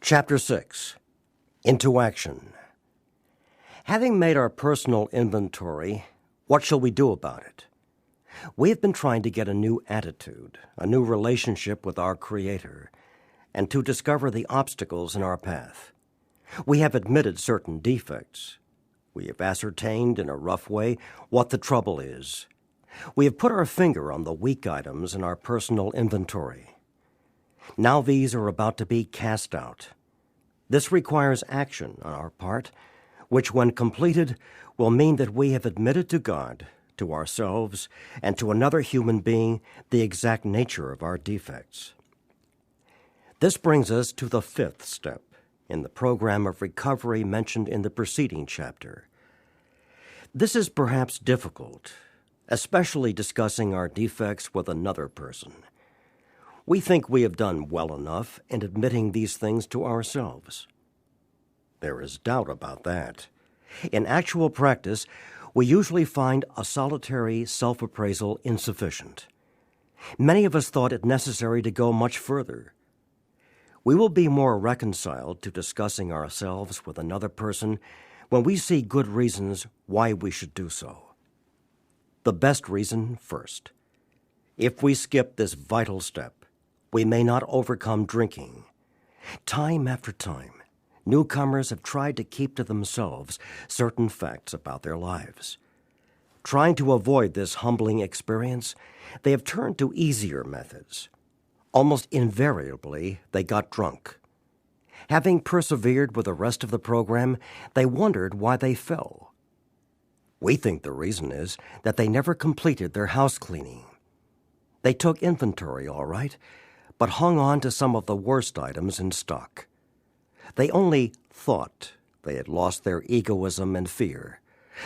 Chapter 6. Into Action. Having made our personal inventory, what shall we do about it? We have been trying to get a new attitude, a new relationship with our Creator, and to discover the obstacles in our path. We have admitted certain defects. We have ascertained in a rough way what the trouble is. We have put our finger on the weak items in our personal inventory. Now these are about to be cast out. This requires action on our part, which when completed will mean that we have admitted to God, to ourselves, and to another human being the exact nature of our defects. This brings us to the fifth step in the program of recovery mentioned in the preceding chapter. This is perhaps difficult, especially discussing our defects with another person. We think we have done well enough in admitting these things to ourselves. There is doubt about that. In actual practice, we usually find a solitary self-appraisal insufficient. Many of us thought it necessary to go much further. We will be more reconciled to discussing ourselves with another person when we see good reasons why we should do so. The best reason first. If we skip this vital step, we may not overcome drinking. Time after time, newcomers have tried to keep to themselves certain facts about their lives. Trying to avoid this humbling experience, they have turned to easier methods. Almost invariably, they got drunk. Having persevered with the rest of the program, they wondered why they fell. We think the reason is that they never completed their house cleaning. They took inventory, all right, but hung on to some of the worst items in stock. They only thought they had lost their egoism and fear.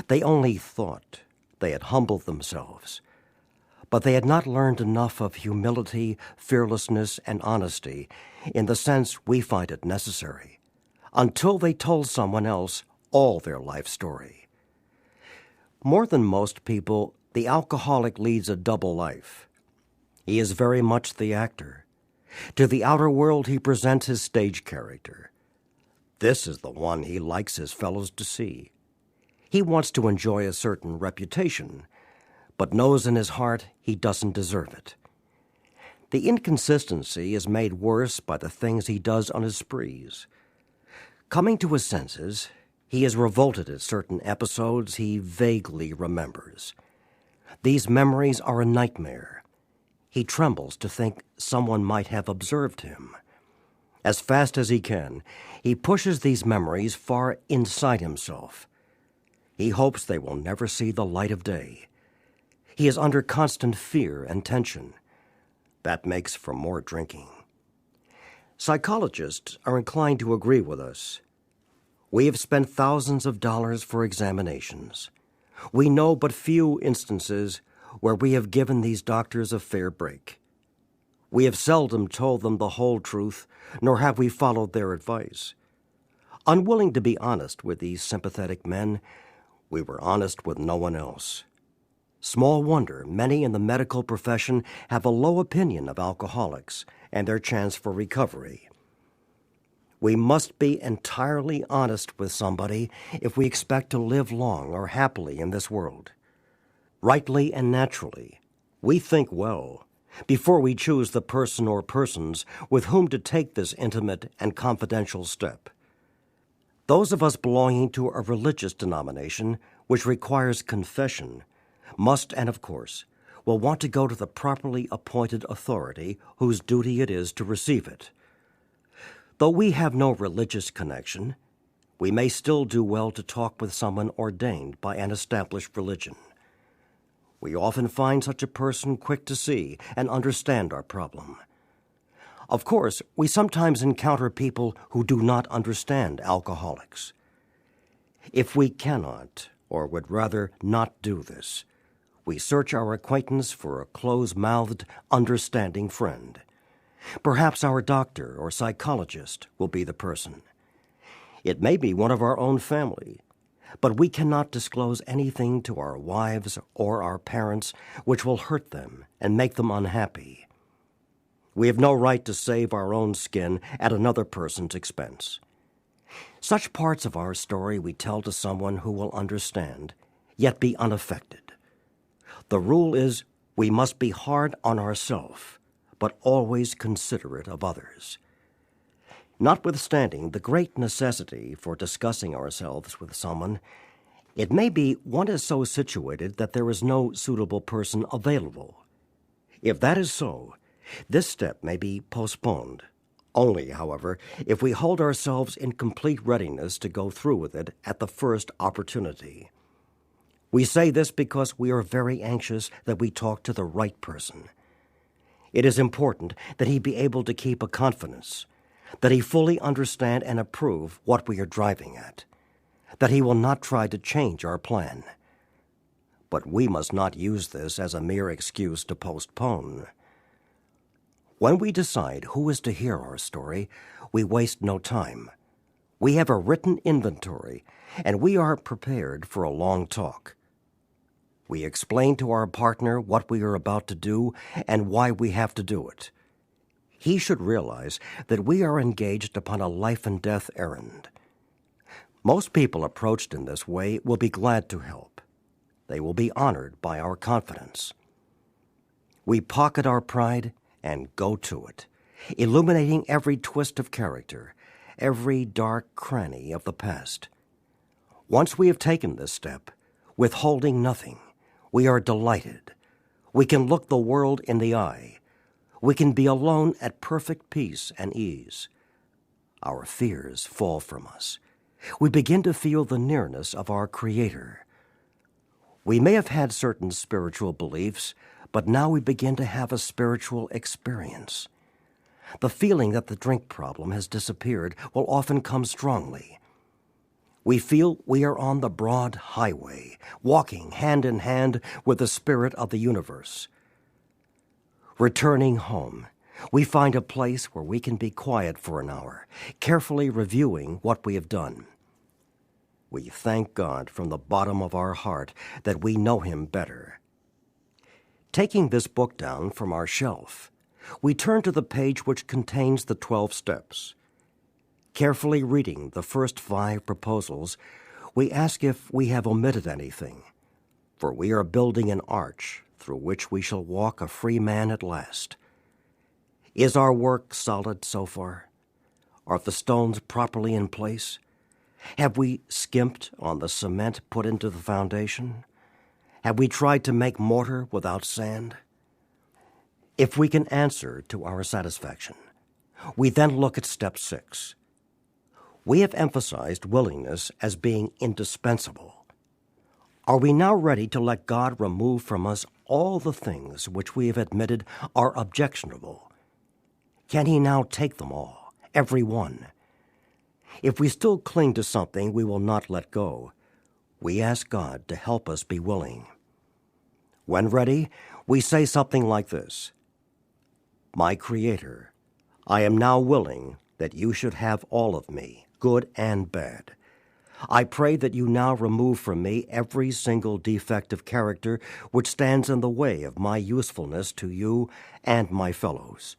They only thought they had humbled themselves. But they had not learned enough of humility, fearlessness, and honesty in the sense we find it necessary, until they told someone else all their life story. More than most people, the alcoholic leads a double life. He is very much the actor. To the outer world he presents his stage character. This is the one he likes his fellows to see. He wants to enjoy a certain reputation, but knows in his heart he doesn't deserve it. The inconsistency is made worse by the things he does on his sprees. Coming to his senses, he is revolted at certain episodes he vaguely remembers. These memories are a nightmare. He trembles to think someone might have observed him. As fast as he can, he pushes these memories far inside himself. He hopes they will never see the light of day. He is under constant fear and tension. That makes for more drinking. Psychologists are inclined to agree with us. We have spent thousands of dollars for examinations. We know but few instances where we have given these doctors a fair break. We have seldom told them the whole truth, nor have we followed their advice. Unwilling to be honest with these sympathetic men, we were honest with no one else. Small wonder many in the medical profession have a low opinion of alcoholics and their chance for recovery. We must be entirely honest with somebody if we expect to live long or happily in this world. Rightly and naturally, we think well before we choose the person or persons with whom to take this intimate and confidential step. Those of us belonging to a religious denomination which requires confession must, and of course, will want to go to the properly appointed authority whose duty it is to receive it. Though we have no religious connection, we may still do well to talk with someone ordained by an established religion. We often find such a person quick to see and understand our problem. Of course, we sometimes encounter people who do not understand alcoholics. If we cannot, or would rather not do this, we search our acquaintance for a close-mouthed, understanding friend. Perhaps our doctor or psychologist will be the person. It may be one of our own family, but we cannot disclose anything to our wives or our parents which will hurt them and make them unhappy. We have no right to save our own skin at another person's expense. Such parts of our story we tell to someone who will understand, yet be unaffected. The rule is we must be hard on ourselves, but always considerate of others. Notwithstanding the great necessity for discussing ourselves with someone, it may be one is so situated that there is no suitable person available. If that is so, this step may be postponed. Only, however, if we hold ourselves in complete readiness to go through with it at the first opportunity. We say this because we are very anxious that we talk to the right person. It is important that he be able to keep a confidence, that he fully understand and approve what we are driving at, that he will not try to change our plan. But we must not use this as a mere excuse to postpone. When we decide who is to hear our story, we waste no time. We have a written inventory, and we are prepared for a long talk. We explain to our partner what we are about to do and why we have to do it. He should realize that we are engaged upon a life-and-death errand. Most people approached in this way will be glad to help. They will be honored by our confidence. We pocket our pride and go to it, illuminating every twist of character, every dark cranny of the past. Once we have taken this step, withholding nothing, we are delighted. We can look the world in the eye. We can be alone at perfect peace and ease. Our fears fall from us. We begin to feel the nearness of our Creator. We may have had certain spiritual beliefs, but now we begin to have a spiritual experience. The feeling that the drink problem has disappeared will often come strongly. We feel we are on the broad highway, walking hand in hand with the Spirit of the universe. Returning home, we find a place where we can be quiet for an hour, carefully reviewing what we have done. We thank God from the bottom of our heart that we know Him better. Taking this book down from our shelf, we turn to the page which contains the 12 steps. Carefully reading the first 5 proposals, we ask if we have omitted anything, for we are building an arch through which we shall walk a free man at last. Is our work solid so far? Are the stones properly in place? Have we skimped on the cement put into the foundation? Have we tried to make mortar without sand? If we can answer to our satisfaction, we then look at step 6. We have emphasized willingness as being indispensable. Are we now ready to let God remove from us all the things which we have admitted are objectionable? Can He now take them all, every one? If we still cling to something we will not let go, we ask God to help us be willing. When ready, we say something like this: My Creator, I am now willing that you should have all of me, good and bad. I pray that you now remove from me every single defect of character which stands in the way of my usefulness to you and my fellows.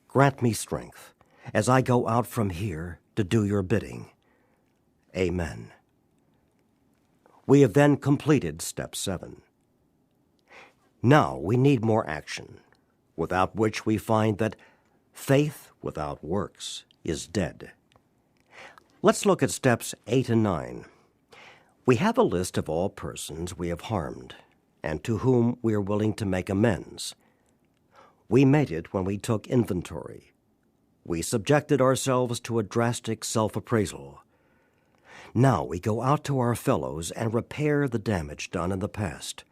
Grant me strength as I go out from here to do your bidding. Amen. We have then completed step 7. Now we need more action, without which we find that faith without works is dead. Let's look at steps 8 and 9. We have a list of all persons we have harmed and to whom we are willing to make amends. We made it when we took inventory. We subjected ourselves to a drastic self-appraisal. Now we go out to our fellows and repair the damage done in the past.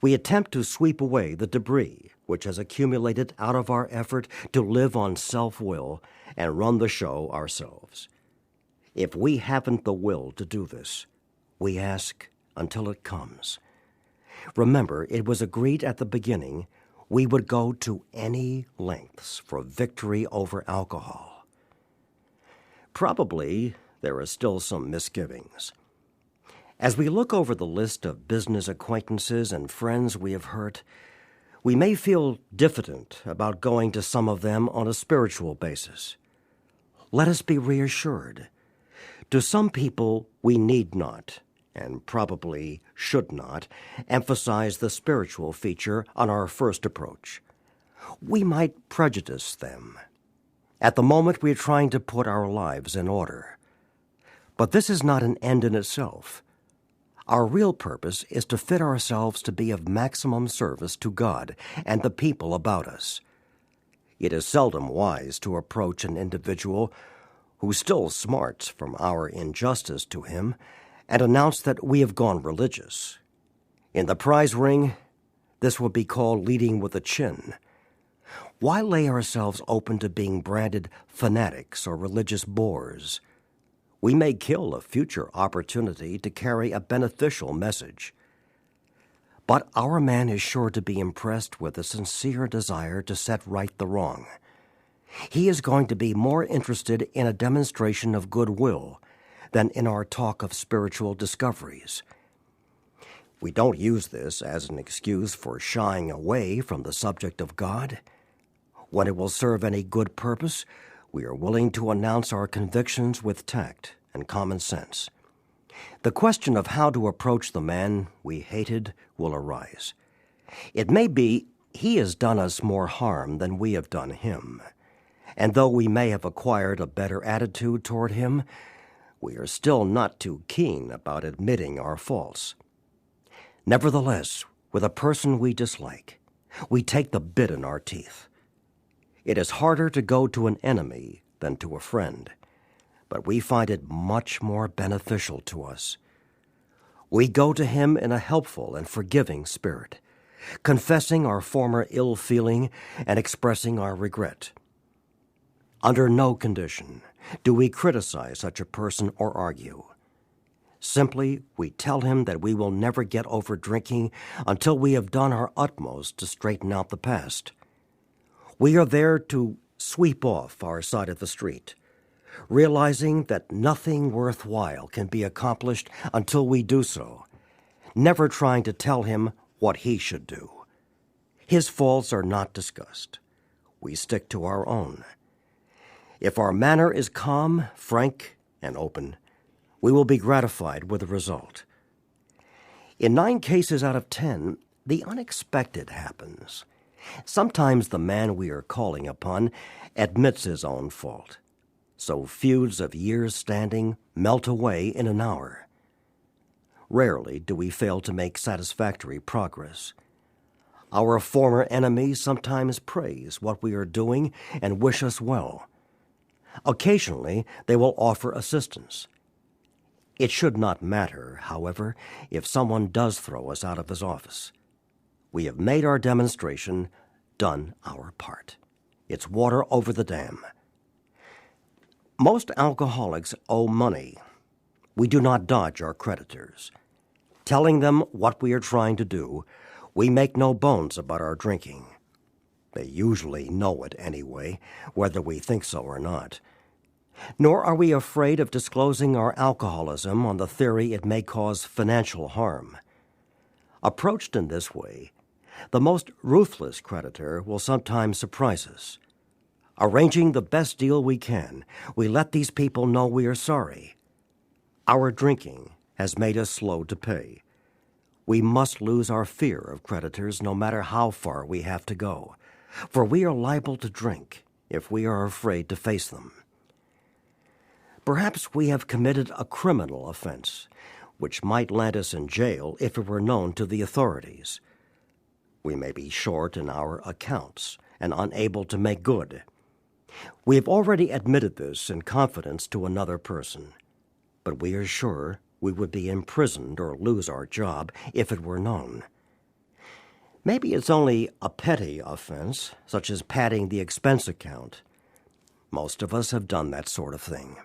We attempt to sweep away the debris which has accumulated out of our effort to live on self-will and run the show ourselves. If we haven't the will to do this, we ask until it comes. Remember, it was agreed at the beginning we would go to any lengths for victory over alcohol. Probably there are still some misgivings. As we look over the list of business acquaintances and friends we have hurt, We may feel diffident about going to some of them on a spiritual basis. Let us be reassured. To some people, we need not, and probably should not, emphasize the spiritual feature on our first approach. We might prejudice them. At the moment, we are trying to put our lives in order. But this is not an end in itself. Our real purpose is to fit ourselves to be of maximum service to God and the people about us. It is seldom wise to approach an individual who still smarts from our injustice to him and announce that we have gone religious. In the prize ring, this would be called leading with a chin. Why lay ourselves open to being branded fanatics or religious bores? We may kill a future opportunity to carry a beneficial message. But our man is sure to be impressed with a sincere desire to set right the wrong. He is going to be more interested in a demonstration of goodwill than in our talk of spiritual discoveries. We don't use this as an excuse for shying away from the subject of God. When it will serve any good purpose, we are willing to announce our convictions with tact and common sense. The question of how to approach the man we hated will arise. It may be he has done us more harm than we have done him, and though we may have acquired a better attitude toward him, we are still not too keen about admitting our faults. Nevertheless, with a person we dislike, we take the bit in our teeth. It is harder to go to an enemy than to a friend, but we find it much more beneficial to us. We go to him in a helpful and forgiving spirit, confessing our former ill feeling and expressing our regret. Under no condition do we criticize such a person or argue. Simply, we tell him that we will never get over drinking until we have done our utmost to straighten out the past. We are there to sweep off our side of the street, realizing that nothing worthwhile can be accomplished until we do so, never trying to tell him what he should do. His faults are not discussed. We stick to our own. If our manner is calm, frank, and open, we will be gratified with the result. In 9 cases out of 10, the unexpected happens. Sometimes the man we are calling upon admits his own fault, so feuds of years' standing melt away in an hour. Rarely do we fail to make satisfactory progress. Our former enemies sometimes praise what we are doing and wish us well. Occasionally, they will offer assistance. It should not matter, however, if someone does throw us out of his office. We have made our demonstration, done our part. It's water over the dam. Most alcoholics owe money. We do not dodge our creditors. Telling them what we are trying to do, we make no bones about our drinking. They usually know it anyway, whether we think so or not. Nor are we afraid of disclosing our alcoholism on the theory it may cause financial harm. Approached in this way, the most ruthless creditor will sometimes surprise us. Arranging the best deal we can, we let these people know we are sorry. Our drinking has made us slow to pay. We must lose our fear of creditors no matter how far we have to go, for we are liable to drink if we are afraid to face them. Perhaps we have committed a criminal offense, which might land us in jail if it were known to the authorities. We may be short in our accounts and unable to make good. We have already admitted this in confidence to another person, but we are sure we would be imprisoned or lose our job if it were known. Maybe it's only a petty offense, such as padding the expense account. Most of us have done that sort of thing.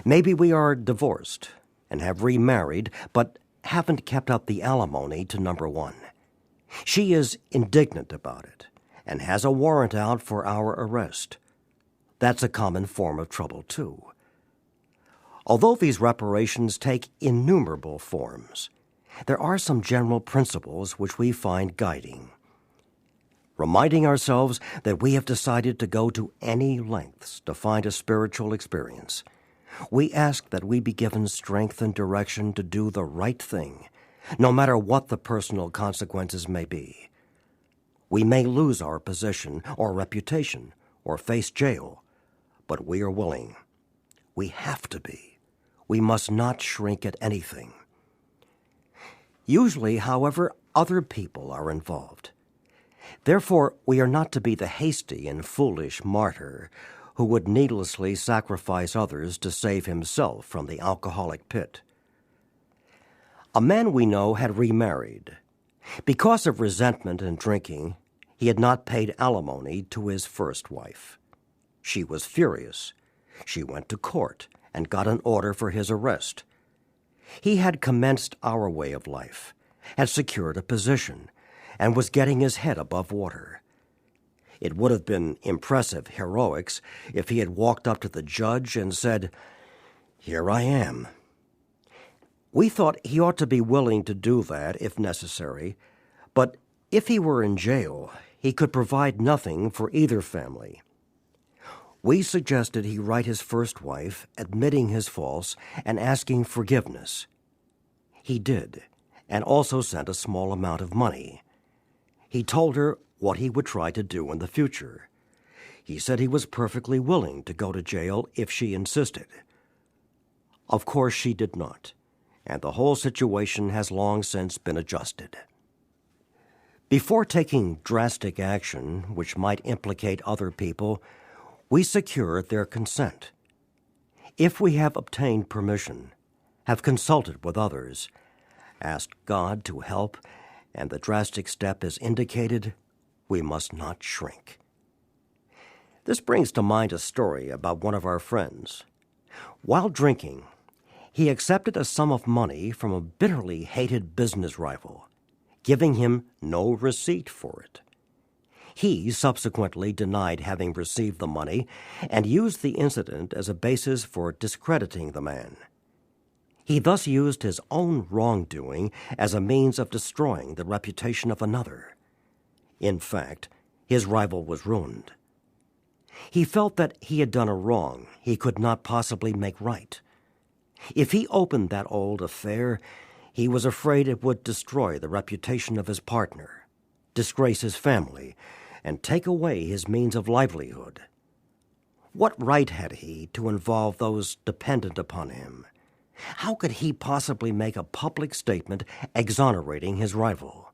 Maybe we are divorced and have remarried, but haven't kept up the alimony to number 1. She is indignant about it and has a warrant out for our arrest. That's a common form of trouble, too. Although these reparations take innumerable forms, there are some general principles which we find guiding. reminding ourselves that we have decided to go to any lengths to find a spiritual experience. We ask that we be given strength and direction to do the right thing, no matter what the personal consequences may be. We may lose our position or reputation or face jail, but we are willing. We have to be. We must not shrink at anything. Usually, however, other people are involved. Therefore, we are not to be the hasty and foolish martyr who would needlessly sacrifice others to save himself from the alcoholic pit. A man we know had remarried. Because of resentment and drinking, he had not paid alimony to his first wife. She was furious. She went to court and got an order for his arrest. He had commenced our way of life, had secured a position, and was getting his head above water. It would have been impressive heroics if he had walked up to the judge and said, "Here I am." We thought he ought to be willing to do that if necessary, but if he were in jail, he could provide nothing for either family. We suggested he write his first wife, admitting his faults and asking forgiveness. He did, and also sent a small amount of money. He told her what he would try to do in the future. He said he was perfectly willing to go to jail if she insisted. Of course she did not, and the whole situation has long since been adjusted. Before taking drastic action which might implicate other people, we secure their consent. If we have obtained permission, have consulted with others, asked God to help, and the drastic step is indicated, we must not shrink. This brings to mind a story about one of our friends. While drinking, he accepted a sum of money from a bitterly hated business rival, giving him no receipt for it. He subsequently denied having received the money and used the incident as a basis for discrediting the man. He thus used his own wrongdoing as a means of destroying the reputation of another. In fact, his rival was ruined. He felt that he had done a wrong he could not possibly make right. If he opened that old affair, he was afraid it would destroy the reputation of his partner, disgrace his family, and take away his means of livelihood. What right had he to involve those dependent upon him? How could he possibly make a public statement exonerating his rival?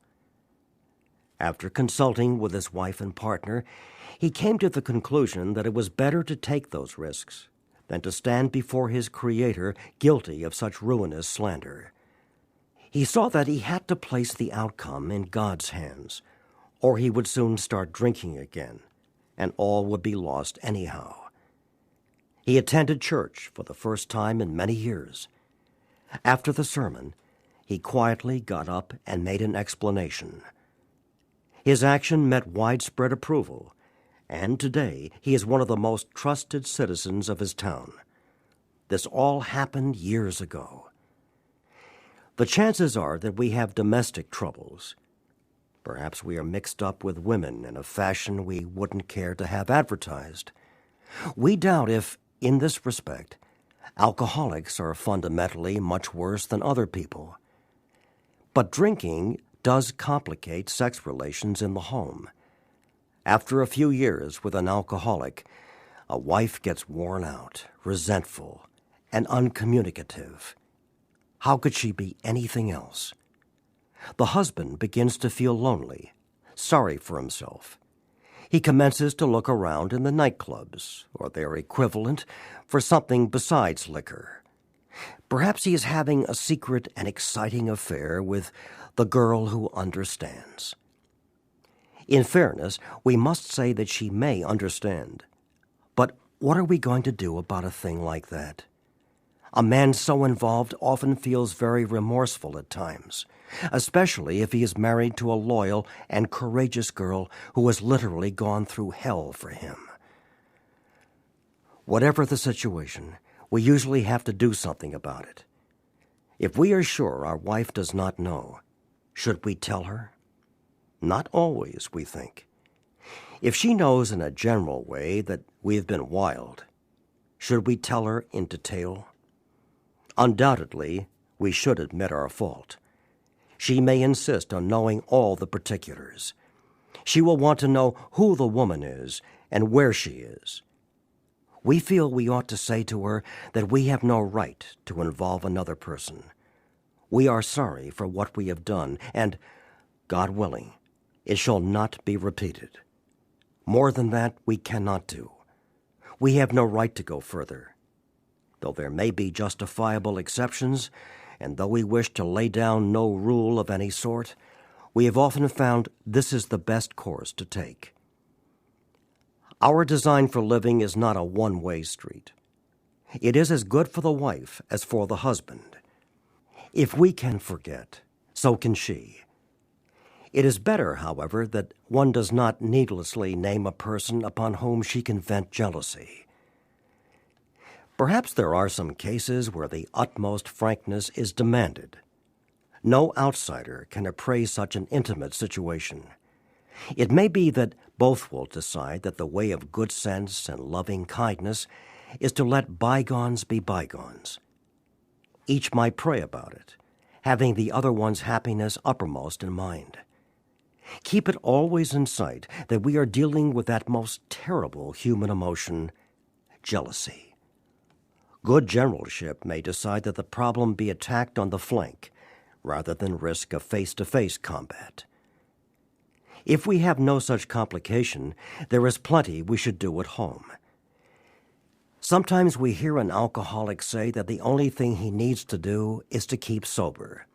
After consulting with his wife and partner, he came to the conclusion that it was better to take those risks than to stand before his Creator guilty of such ruinous slander. He saw that he had to place the outcome in God's hands, or he would soon start drinking again, and all would be lost anyhow. He attended church for the first time in many years. After the sermon, he quietly got up and made an explanation. His action met widespread approval, and today he is one of the most trusted citizens of his town. This all happened years ago. The chances are that we have domestic troubles. Perhaps we are mixed up with women in a fashion we wouldn't care to have advertised. We doubt if, in this respect, alcoholics are fundamentally much worse than other people. But drinking does complicate sex relations in the home. After a few years with an alcoholic, a wife gets worn out, resentful, and uncommunicative. How could she be anything else? The husband begins to feel lonely, sorry for himself. He commences to look around in the nightclubs, or their equivalent, for something besides liquor. Perhaps he is having a secret and exciting affair with the girl who understands. In fairness, we must say that she may understand. But what are we going to do about a thing like that? A man so involved often feels very remorseful at times, especially if he is married to a loyal and courageous girl who has literally gone through hell for him. Whatever the situation, we usually have to do something about it. If we are sure our wife does not know, should we tell her? Not always, we think. If she knows in a general way that we have been wild, should we tell her in detail? Undoubtedly, we should admit our fault. She may insist on knowing all the particulars. She will want to know who the woman is and where she is. We feel we ought to say to her that we have no right to involve another person. We are sorry for what we have done, and, God willing, it shall not be repeated. More than that we cannot do. We have no right to go further. Though there may be justifiable exceptions, and though we wish to lay down no rule of any sort, we have often found this is the best course to take. Our design for living is not a one-way street. It is as good for the wife as for the husband. If we can forget, so can she. It is better, however, that one does not needlessly name a person upon whom she can vent jealousy. Perhaps there are some cases where the utmost frankness is demanded. No outsider can appraise such an intimate situation. It may be that both will decide that the way of good sense and loving kindness is to let bygones be bygones. Each might pray about it, having the other one's happiness uppermost in mind. Keep it always in sight that we are dealing with that most terrible human emotion, jealousy. Good generalship may decide that the problem be attacked on the flank rather than risk a face-to-face combat. If we have no such complication, there is plenty we should do at home. Sometimes we hear an alcoholic say that the only thing he needs to do is to keep sober.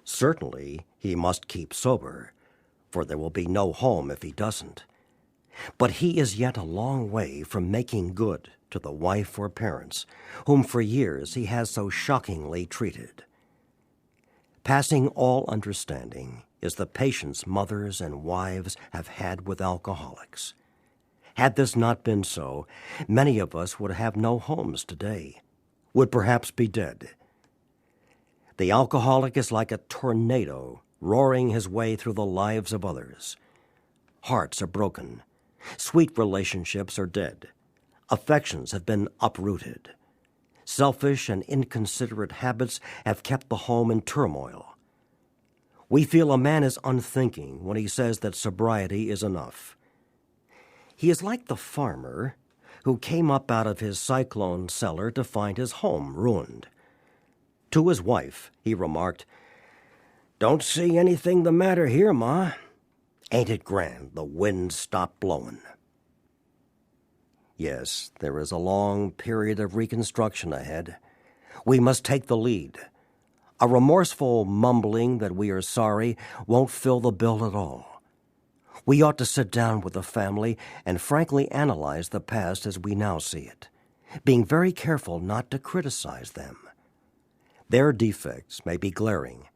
Certainly, he must keep sober, for there will be no home if he doesn't. But he is yet a long way from making good to the wife or parents, whom for years he has so shockingly treated. Passing all understanding is the patience mothers and wives have had with alcoholics. Had this not been so, many of us would have no homes today, would perhaps be dead. The alcoholic is like a tornado roaring his way through the lives of others. Hearts are broken. Sweet relationships are dead. Affections have been uprooted. Selfish and inconsiderate habits have kept the home in turmoil. We feel a man is unthinking when he says that sobriety is enough. He is like the farmer who came up out of his cyclone cellar to find his home ruined. To his wife, he remarked, "Don't see anything the matter here, Ma. Ain't it grand the wind stopped blowin'?" Yes, there is a long period of reconstruction ahead. We must take the lead. A remorseful mumbling that we are sorry won't fill the bill at all. We ought to sit down with the family and frankly analyze the past as we now see it, being very careful not to criticize them. Their defects may be glaring,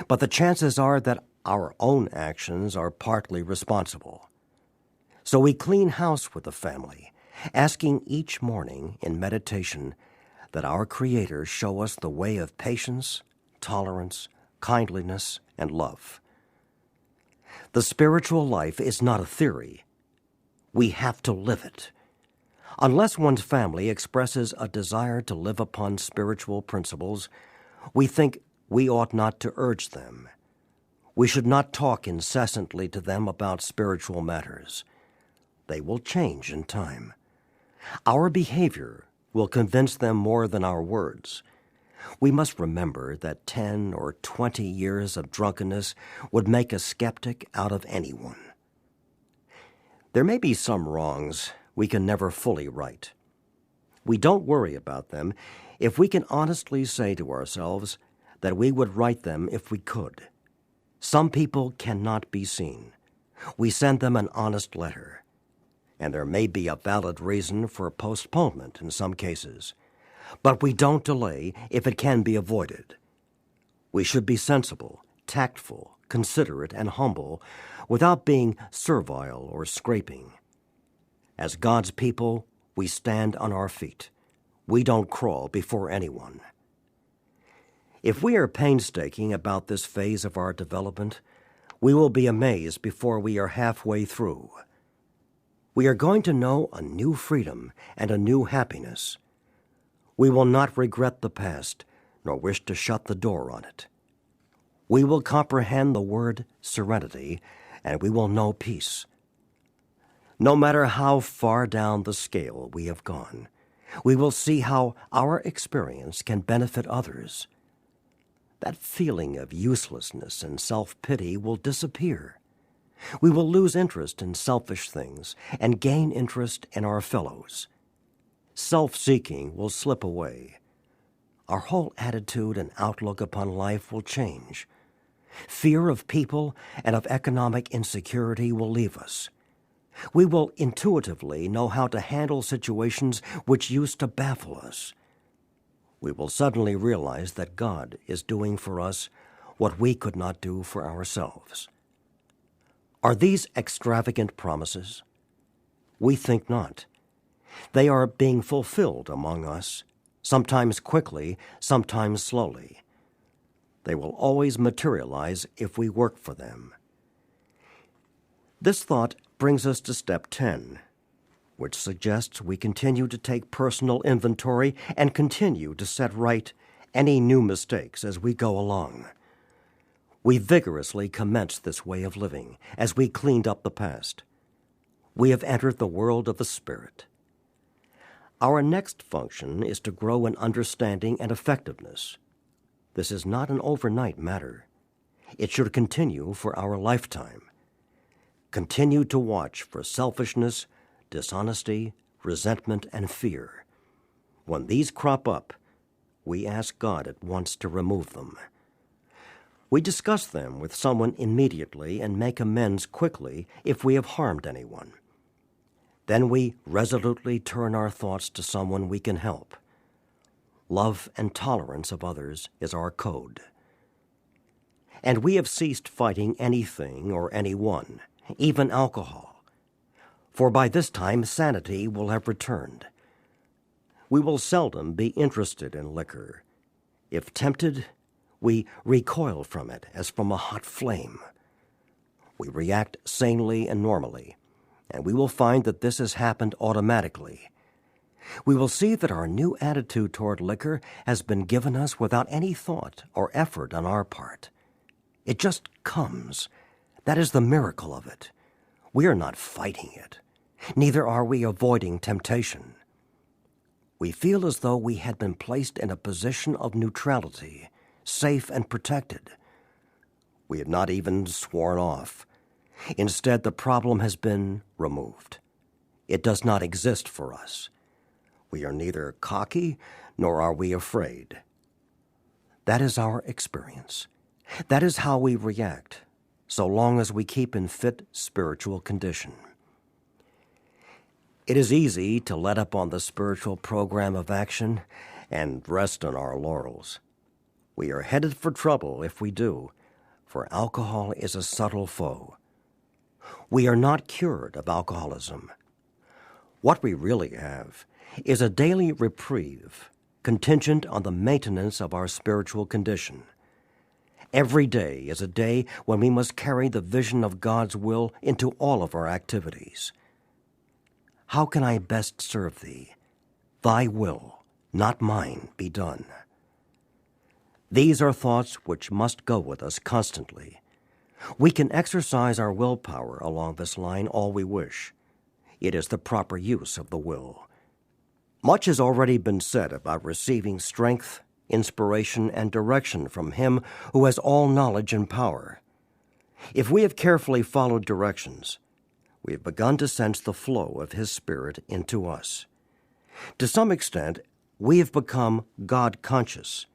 but the chances are that our own actions are partly responsible. So we clean house with the family, asking each morning in meditation that our Creator show us the way of patience, tolerance, kindliness, and love. The spiritual life is not a theory. We have to live it. Unless one's family expresses a desire to live upon spiritual principles, we think we ought not to urge them. We should not talk incessantly to them about spiritual matters. They will change in time. Our behavior will convince them more than our words. We must remember that 10 or 20 years of drunkenness would make a skeptic out of anyone. There may be some wrongs we can never fully right. We don't worry about them if we can honestly say to ourselves that we would right them if we could. Some people cannot be seen. We send them an honest letter, and there may be a valid reason for postponement in some cases. But we don't delay if it can be avoided. We should be sensible, tactful, considerate, and humble without being servile or scraping. As God's people, we stand on our feet. We don't crawl before anyone. If we are painstaking about this phase of our development, we will be amazed before we are halfway through. We are going to know a new freedom and a new happiness. We will not regret the past, nor wish to shut the door on it. We will comprehend the word serenity, and we will know peace. No matter how far down the scale we have gone, we will see how our experience can benefit others. That feeling of uselessness and self-pity will disappear. We will lose interest in selfish things and gain interest in our fellows. Self-seeking will slip away. Our whole attitude and outlook upon life will change. Fear of people and of economic insecurity will leave us. We will intuitively know how to handle situations which used to baffle us. We will suddenly realize that God is doing for us what we could not do for ourselves. Are these extravagant promises? We think not. They are being fulfilled among us, sometimes quickly, sometimes slowly. They will always materialize if we work for them. This thought brings us to step 10, which suggests we continue to take personal inventory and continue to set right any new mistakes as we go along. We vigorously commenced this way of living as we cleaned up the past. We have entered the world of the Spirit. Our next function is to grow in understanding and effectiveness. This is not an overnight matter. It should continue for our lifetime. Continue to watch for selfishness, dishonesty, resentment, and fear. When these crop up, we ask God at once to remove them. We discuss them with someone immediately and make amends quickly if we have harmed anyone. Then we resolutely turn our thoughts to someone we can help. Love and tolerance of others is our code. And we have ceased fighting anything or anyone, even alcohol. For by this time sanity will have returned. We will seldom be interested in liquor. If tempted, we recoil from it as from a hot flame. We react sanely and normally, and we will find that this has happened automatically. We will see that our new attitude toward liquor has been given us without any thought or effort on our part. It just comes. That is the miracle of it. We are not fighting it. Neither are we avoiding temptation. We feel as though we had been placed in a position of neutrality, safe and protected. We have not even sworn off. Instead, the problem has been removed. It does not exist for us. We are neither cocky nor are we afraid. That is our experience. That is how we react, so long as we keep in fit spiritual condition. It is easy to let up on the spiritual program of action and rest on our laurels. We are headed for trouble if we do, for alcohol is a subtle foe. We are not cured of alcoholism. What we really have is a daily reprieve contingent on the maintenance of our spiritual condition. Every day is a day when we must carry the vision of God's will into all of our activities. How can I best serve Thee? Thy will, not mine, be done. These are thoughts which must go with us constantly. We can exercise our willpower along this line all we wish. It is the proper use of the will. Much has already been said about receiving strength, inspiration, and direction from Him who has all knowledge and power. If we have carefully followed directions, we have begun to sense the flow of His Spirit into us. To some extent, we have become God-conscious.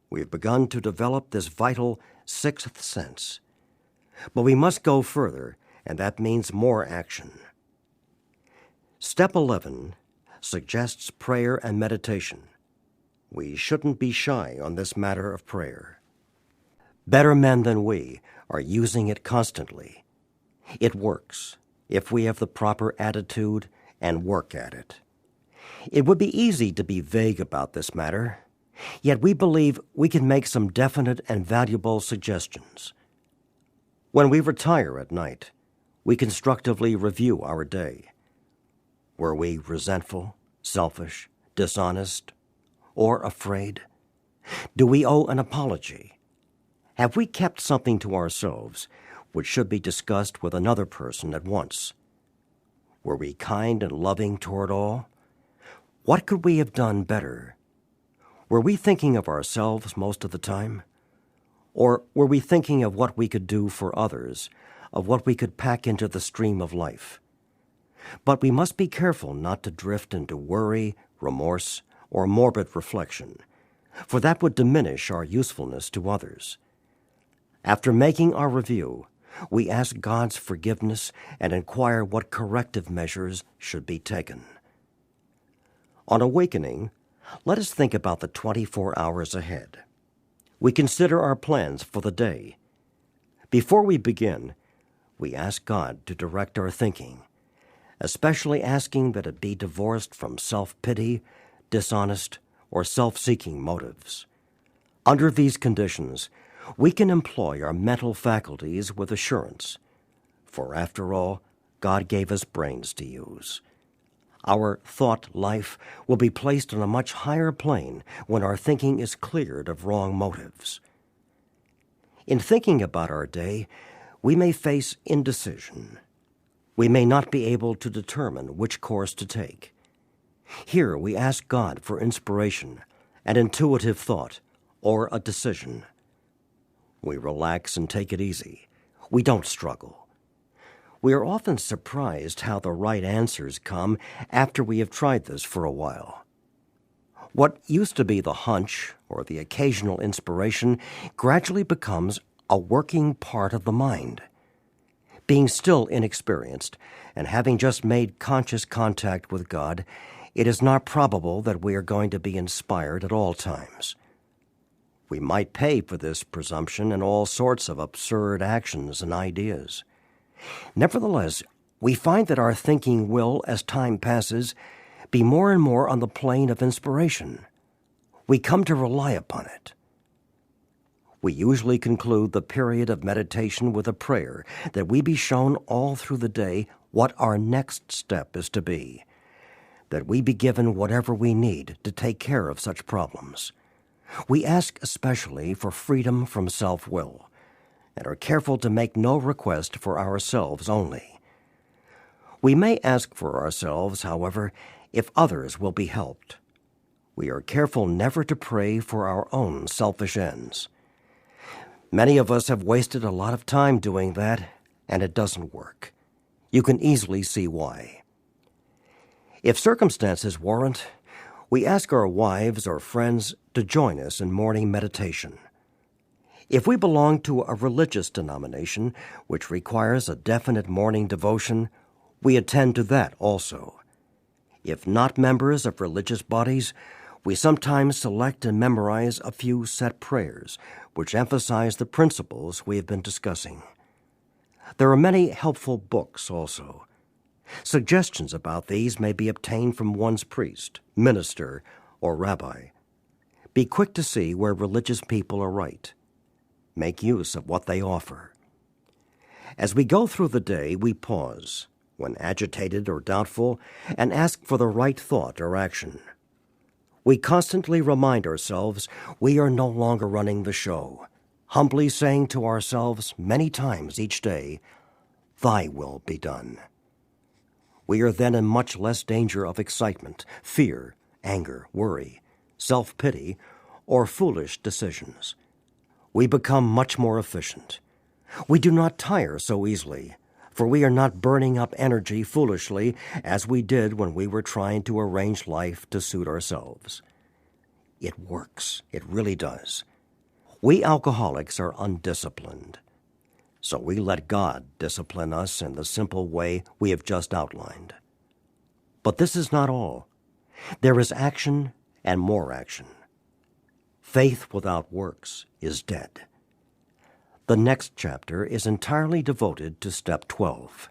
We have begun to develop this vital sixth sense. But we must go further, and that means more action. Step 11 suggests prayer and meditation. We shouldn't be shy on this matter of prayer. Better men than we are using it constantly. It works if we have the proper attitude and work at it. It would be easy to be vague about this matter, yet we believe we can make some definite and valuable suggestions. When we retire at night, we constructively review our day. Were we resentful, selfish, dishonest, or afraid? Do we owe an apology? Have we kept something to ourselves which should be discussed with another person at once? Were we kind and loving toward all? What could we have done better? Were we thinking of ourselves most of the time? Or were we thinking of what we could do for others, of what we could pack into the stream of life? But we must be careful not to drift into worry, remorse, or morbid reflection, for that would diminish our usefulness to others. After making our review, we ask God's forgiveness and inquire what corrective measures should be taken. On awakening, let us think about the 24 hours ahead. We consider our plans for the day. Before we begin, we ask God to direct our thinking, especially asking that it be divorced from self-pity, dishonest, or self-seeking motives. Under these conditions, we can employ our mental faculties with assurance, for after all, God gave us brains to use. Our thought life will be placed on a much higher plane when our thinking is cleared of wrong motives. In thinking about our day, we may face indecision. We may not be able to determine which course to take. Here we ask God for inspiration, an intuitive thought, or a decision. We relax and take it easy. We don't struggle. We are often surprised how the right answers come after we have tried this for a while. What used to be the hunch or the occasional inspiration gradually becomes a working part of the mind. Being still inexperienced and having just made conscious contact with God, it is not probable that we are going to be inspired at all times. We might pay for this presumption in all sorts of absurd actions and ideas. Nevertheless, we find that our thinking will, as time passes, be more and more on the plane of inspiration. We come to rely upon it. We usually conclude the period of meditation with a prayer that we be shown all through the day what our next step is to be, that we be given whatever we need to take care of such problems. We ask especially for freedom from self-will, and are careful to make no request for ourselves only. We may ask for ourselves, however, if others will be helped. We are careful never to pray for our own selfish ends. Many of us have wasted a lot of time doing that, and it doesn't work. You can easily see why. If circumstances warrant, we ask our wives or friends to join us in morning meditation. If we belong to a religious denomination which requires a definite morning devotion, we attend to that also. If not members of religious bodies, we sometimes select and memorize a few set prayers which emphasize the principles we have been discussing. There are many helpful books also. Suggestions about these may be obtained from one's priest, minister, or rabbi. Be quick to see where religious people are right. Make use of what they offer. As we go through the day, we pause, when agitated or doubtful, and ask for the right thought or action. We constantly remind ourselves we are no longer running the show, humbly saying to ourselves many times each day, "Thy will be done." We are then in much less danger of excitement, fear, anger, worry, self-pity, or foolish decisions. We become much more efficient. We do not tire so easily, for we are not burning up energy foolishly as we did when we were trying to arrange life to suit ourselves. It works. It really does. We alcoholics are undisciplined, so we let God discipline us in the simple way we have just outlined. But this is not all. There is action and more action. Faith without works is dead. The next chapter is entirely devoted to step 12.